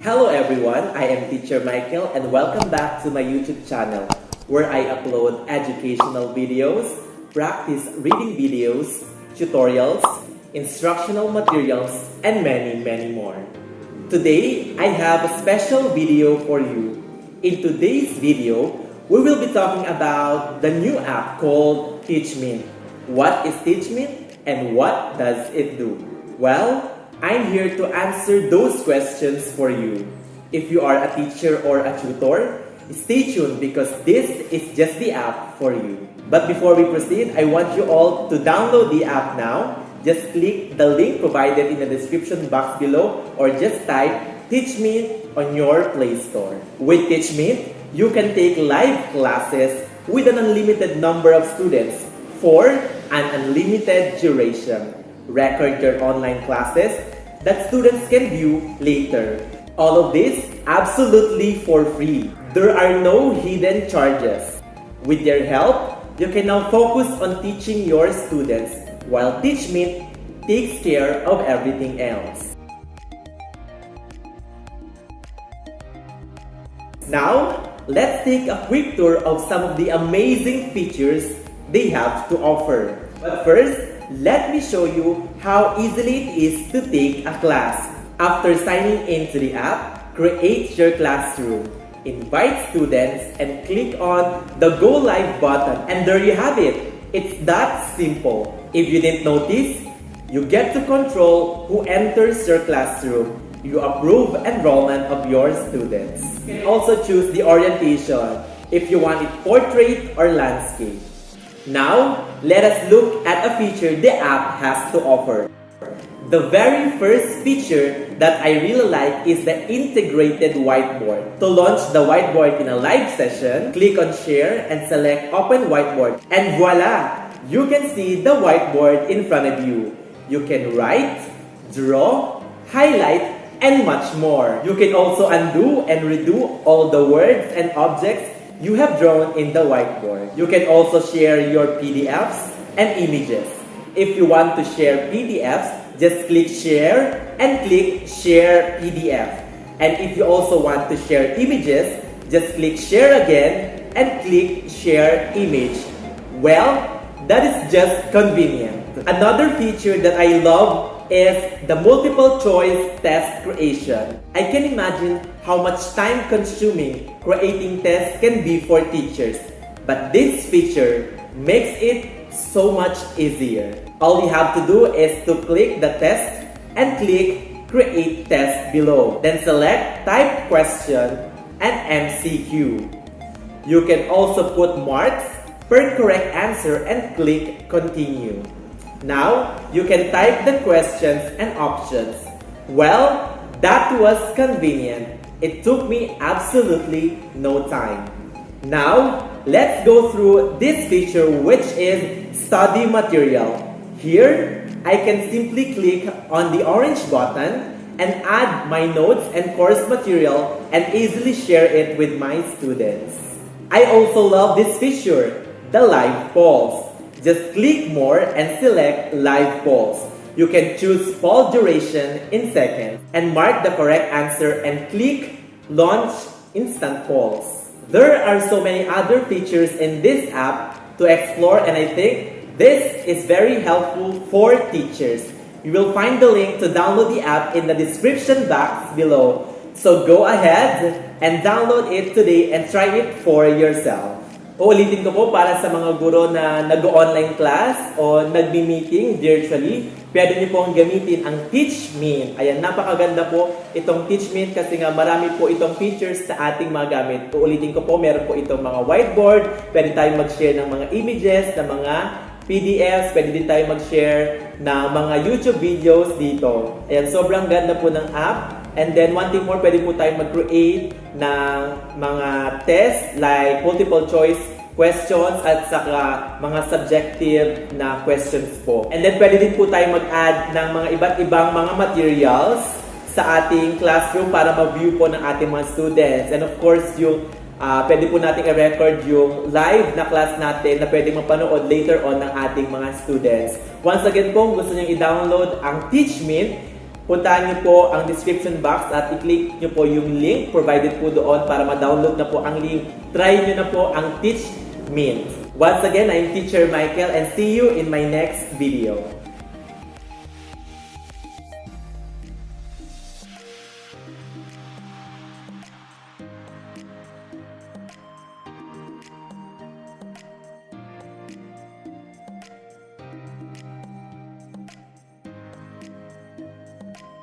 Hello everyone, I am Teacher Michael and welcome back to my YouTube channel where I upload educational videos, practice reading videos, tutorials, instructional materials, and many more. Today, I have a special video for you. In today's video, we will be talking about the new app called TEACHMINT. What is TEACHMINT and what does it do? Well, I'm here to answer those questions for you. If you are a teacher or a tutor, stay tuned because this is just the app for you. But before we proceed, I want you all to download the app now. Just click the link provided in the description box below or just type TEACHMINT on your Play Store. With TEACHMINT, you can take live classes with an unlimited number of students for an unlimited duration. Record your online classes that students can view later. All of this absolutely for free. There are no hidden charges. With their help, you can now focus on teaching your students while TEACHMINT takes care of everything else. Now, let's take a quick tour of some of the amazing features they have to offer. But first, let me show you how easily it is to take a class. After signing into the app, create your classroom, invite students, and click on the Go Live button. And there you have it. It's that simple. If you didn't notice, you get to control who enters your classroom. You approve enrollment of your students. You can also choose the orientation if you want it portrait or landscape. Now, let us look at a feature the app has to offer. The very first feature that I really like is the integrated whiteboard. To launch the whiteboard in a live session, click on Share and select Open Whiteboard. And voila! You can see the whiteboard in front of you. You can write, draw, highlight, and much more. You can also undo and redo all the words and objects you have drawn in the whiteboard. You can also share your PDFs and images. If you want to share PDFs, just click Share and click Share PDF. And if you also want to share images, just click Share again and click Share Image. Well, that is just convenient. Another feature that I love is the multiple choice test creation. I can imagine how much time consuming creating tests can be for teachers. But this feature makes it so much easier. All you have to do is to click the test and click Create Test below. Then select Type Question and MCQ. You can also put marks per correct answer and click Continue. Now, you can type the questions and options. Well, that was convenient. It took me absolutely no time. Now, let's go through this feature which is Study Material. Here, I can simply click on the orange button and add my notes and course material and easily share it with my students. I also love this feature, the live polls. Just click more and select live polls. You can choose poll duration in seconds and mark the correct answer and click launch instant polls. There are so many other features in this app to explore and I think this is very helpful for teachers. You will find the link to download the app in the description box below. So go ahead and download it today and try it for yourself. Uulitin ko po para sa mga guro na nag-online class o nagmi-meeting virtually, pwede niyo pong gamitin ang TEACHMINT. Ayan, napakaganda po itong TEACHMINT kasi nga marami po itong features sa ating mga gamit. Uulitin ko po, meron po itong mga whiteboard, pwede tayong mag-share ng mga images, ng mga PDFs, pwede din tayong mag-share ng mga YouTube videos dito. Ayan, sobrang ganda po ng app. And then, one thing more, pwede po tayong mag-create ng mga tests like multiple choice questions at saka mga subjective na questions po. And then, pwede din po tayong mag-add ng mga iba't ibang mga materials sa ating classroom para ma-view po ng ating mga students. And of course, yung pwede po natin i-record yung live na class natin na pwede mapanood later on ng ating mga students. Once again po, kung gusto nyo i-download ang TEACHMINT, puntahan nyo po ang description box at i-click nyo po yung link provided po doon para ma-download na po ang link. Try nyo na po ang TEACHMINT. Once again, I'm Teacher Michael and see you in my next video.